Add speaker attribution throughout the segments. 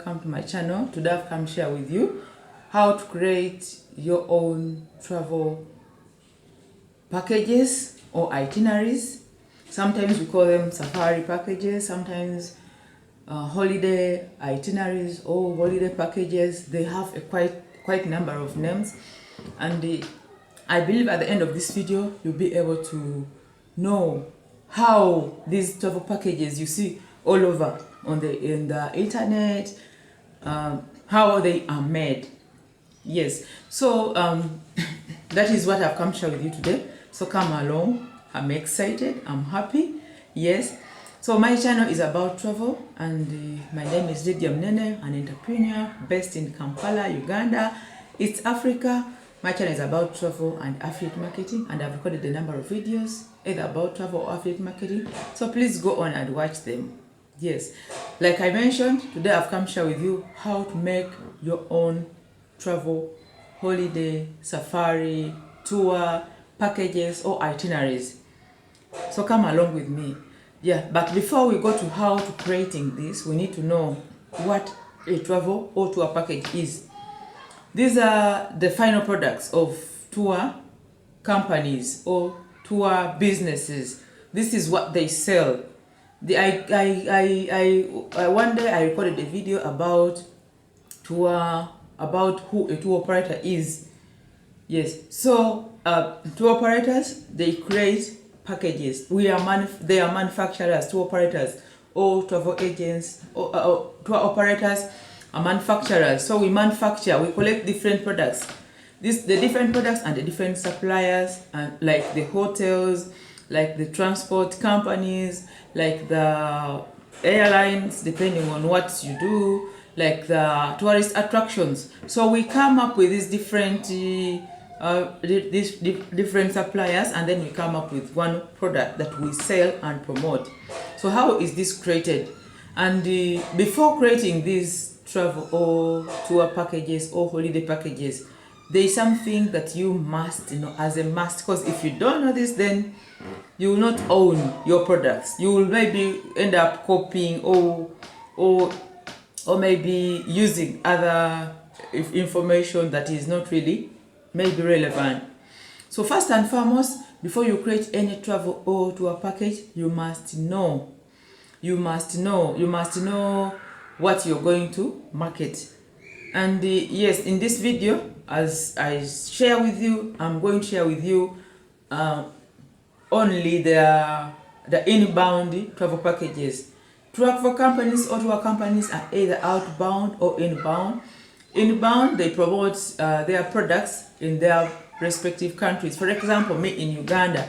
Speaker 1: welcome to my channel. Today I've come to share with you how to create your own travel packages or itineraries. Sometimes we call them safari packages, sometimes holiday itineraries or holiday packages. They have a quite number of names, and I believe at the end of this video you'll be able to know how these travel packages you see all over in the internet, how they are made. Yes, so that is what I've come to share with you today. So come along. I'm excited, I'm happy. Yes, so my channel is about travel, and my name is Lydia Mnene, an entrepreneur based in Kampala, Uganda, East Africa. My channel is about travel and affiliate marketing, and I've recorded a number of videos either about travel or affiliate marketing, so please go on and watch them. Yes, like I mentioned, today I've come to share with you how to make your own travel, holiday, safari, tour, packages or itineraries. So come along with me. Yeah, but before we go to how to creating this, we need to know what a travel or tour package is. These are the final products of tour companies or tour businesses. This is what they sell. One day I recorded a video about tour, about who a tour operator is. Yes, so tour operators, they create packages. They are manufacturers, tour operators, or travel agents, or tour operators are manufacturers. So we manufacture, we collect different products. The different products and the different suppliers, and like the hotels, like the transport companies, like the airlines, depending on what you do, like the tourist attractions. So we come up with these different different suppliers, and then we come up with one product that we sell and promote. So how is this created? And before creating these travel or tour packages or holiday packages, there is something that you must know as a must, because if you don't know this, then you will not own your products. You will maybe end up copying or maybe using other information that is not really maybe relevant. So first and foremost, before you create any travel or tour package, you must know what you're going to market. And yes, in this video, as I share with you, I'm going to share with you only the inbound travel packages. Travel companies or tour companies are either outbound or inbound. Inbound, they promote their products in their respective countries. For example, me in Uganda,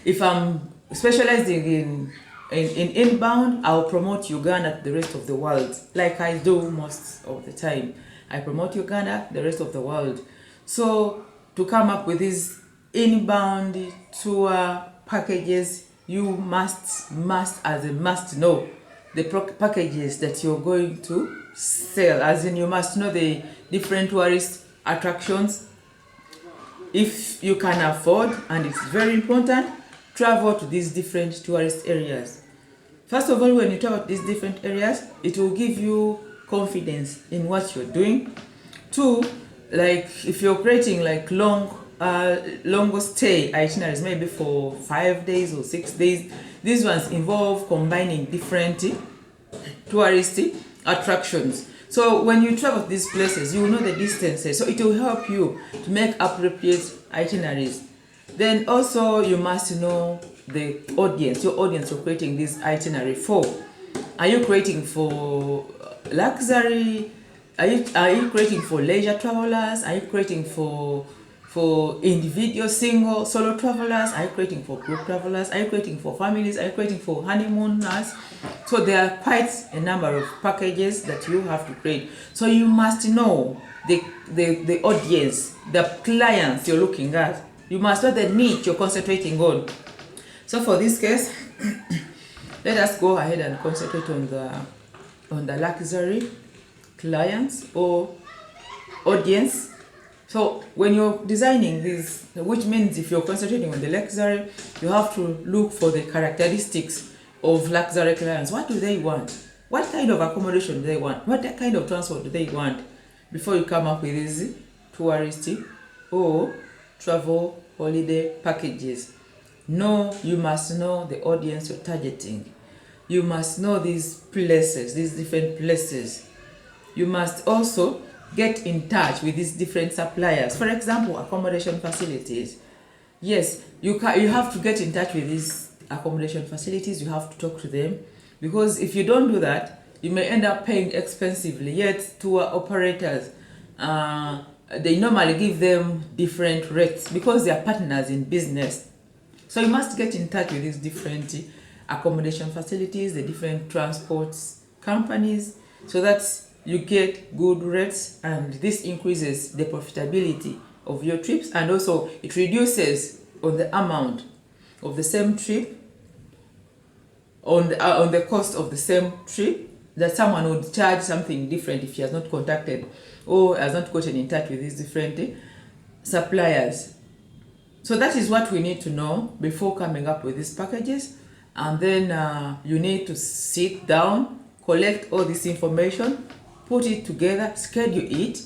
Speaker 1: if I'm specializing in inbound, I'll promote Uganda to the rest of the world, like I do most of the time. I promote Uganda, the rest of the world. So to come up with these inbound tour packages, you must know the packages that you're going to sell. As in, you must know the different tourist attractions. If you can afford, and it's very important, travel to these different tourist areas. First of all, when you travel to these different areas, it will give you confidence in what you're doing. Two, like if you're creating like longer stay itineraries, maybe for 5 days or 6 days, these ones involve combining different tourist attractions. So when you travel to these places, you will know the distances, so it will help you to make appropriate itineraries. Then also you must know the audience, your audience you're creating this itinerary for. Are you creating for luxury? Are you creating for leisure travelers? Are you creating for individual, single, solo travelers? Are you creating for group travelers? Are you creating for families? Are you creating for honeymooners? So there are quite a number of packages that you have to create. So you must know the audience, the clients you're looking at. You must know the niche you're concentrating on. So for this case, let us go ahead and concentrate on the luxury clients or audience. So when you're designing this, which means if you're concentrating on the luxury, you have to look for the characteristics of luxury clients. What do they want? What kind of accommodation do they want? What kind of transport do they want before you come up with these tourist or travel holiday packages? No, you must know the audience you're targeting. You must know these places, these different places. You must also get in touch with these different suppliers. For example, accommodation facilities. Yes, you have to get in touch with these accommodation facilities. You have to talk to them, because if you don't do that, you may end up paying expensively. Yet tour operators, they normally give them different rates because they are partners in business. So you must get in touch with these different accommodation facilities, the different transport companies, so that you get good rates, and this increases the profitability of your trips, and also it reduces on the amount of the same trip, on the cost of the same trip, that someone would charge something different if he has not contacted or has not gotten in touch with these different suppliers. So that is what we need to know before coming up with these packages. And then you need to sit down, collect all this information, put it together, schedule it.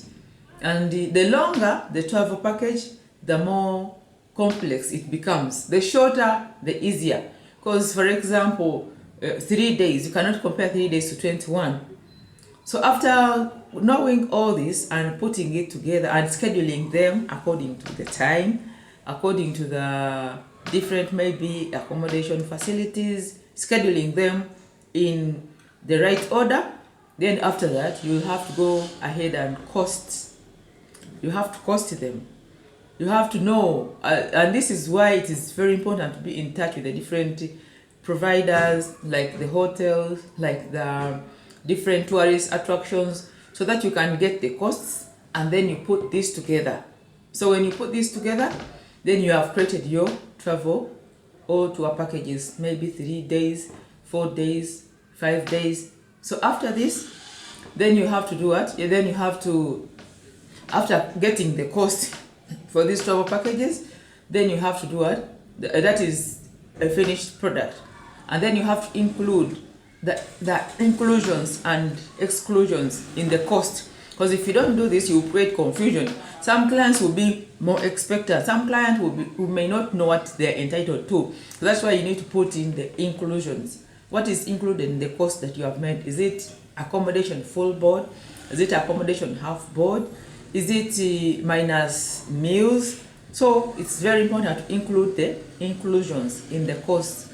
Speaker 1: And the longer the travel package, the more complex it becomes. The shorter, the easier. Because, for example, 3 days, you cannot compare 3 days to 21. So after knowing all this and putting it together and scheduling them according to the time, according to the different maybe accommodation facilities, scheduling them in the right order, then after that you have to go ahead and cost. You have to cost them. You have to know, and this is why it is very important to be in touch with the different providers, like the hotels, like the different tourist attractions, so that you can get the costs, and then you put this together. So when you put this together, then you have created your travel or tour packages, maybe 3 days, 4 days, 5 days. So after this, then you have to do what? Yeah, then you have to, after getting the cost for these travel packages, then you have to do what? That is a finished product. And then you have to include the inclusions and exclusions in the cost. Because if you don't do this, you will create confusion. Some clients will be more expectant. Some clients who may not know what they're entitled to. So that's why you need to put in the inclusions. What is included in the cost that you have made? Is it accommodation full board? Is it accommodation half board? Is it minus meals? So it's very important to include the inclusions in the cost.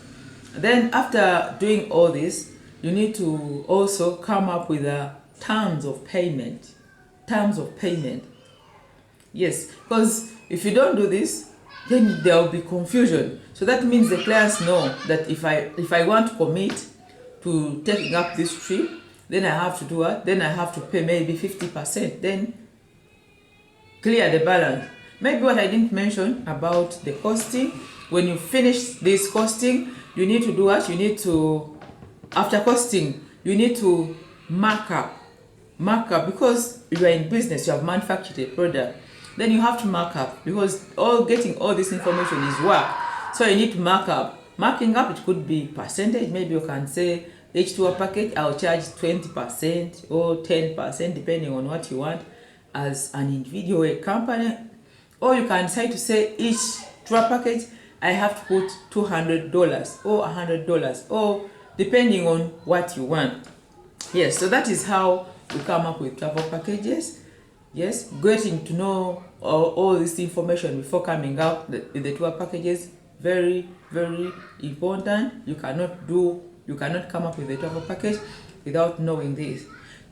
Speaker 1: Then after doing all this, you need to also come up with the terms of payment. Terms of payment. Yes, because if you don't do this, then there will be confusion. So that means the clients know that if I want to commit to taking up this trip, then I have to do what? Then I have to pay maybe 50%. Then clear the balance. Maybe what I didn't mention about the costing, when you finish this costing, you need to do what? You need to, after costing, you need to mark up, because you are in business, you have manufactured a product, then you have to mark up, because getting all this information is work. So you need to mark up. Marking up, it could be percentage. Maybe you can say each tour package I'll charge 20% or 10%, depending on what you want as an individual, a company. Or you can decide to say each tour package I have to put $200 or $100, or depending on what you want. Yes, so that is how we come up with travel packages. Yes, getting to know all this information before coming up with the tour packages, very, very important. You cannot come up with a travel package without knowing this.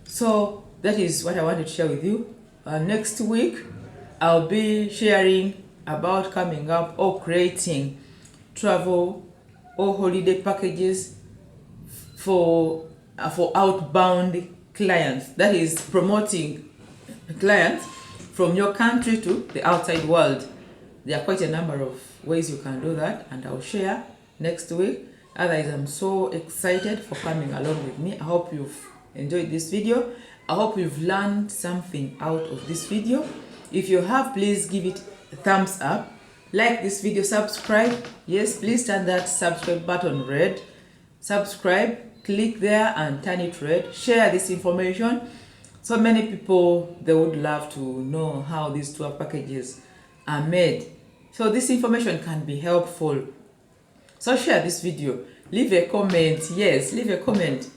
Speaker 1: So that is what I wanted to share with you. Next week, I'll be sharing about coming up or creating travel or holiday packages for outbound clients. That is promoting clients from your country to the outside world. There are quite a number of ways you can do that, and I'll share next week. Otherwise, I'm so excited for coming along with me. I hope you've enjoyed this video. I hope you've learned something out of this video. If you have, please give it a thumbs up. Like this video, subscribe. Yes, please turn that subscribe button red. Subscribe, click there and turn it red. Share this information. So many people, they would love to know how these tour packages are made. So this information can be helpful. So share this video. Leave a comment. Yes, leave a comment.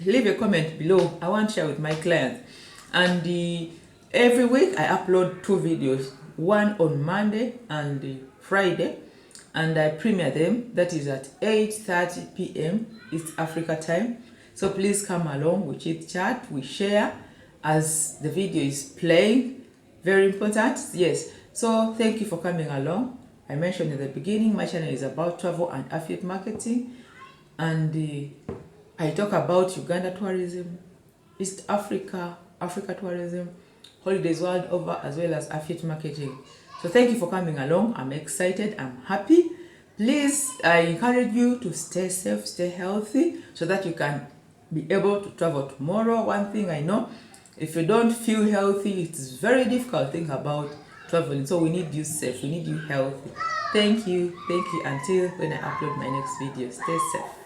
Speaker 1: Leave a comment below. I want to share with my clients. And every week I upload 2 videos. One on Monday and Friday. And I premiere them. That is at 8:30 p.m. East Africa time. So please come along. We chit chat. We share as the video is playing. Very important. Yes. So thank you for coming along. I mentioned in the beginning, my channel is about travel and affiliate marketing. And I talk about Uganda tourism, East Africa, Africa tourism, holidays world over, as well as affiliate marketing. So thank you for coming along. I'm excited. I'm happy. Please, I encourage you to stay safe, stay healthy, so that you can be able to travel tomorrow. One thing I know, if you don't feel healthy, it's very difficult to think about traveling. So we need you safe. We need you healthy. Thank you. Thank you. Until when I upload my next video, stay safe.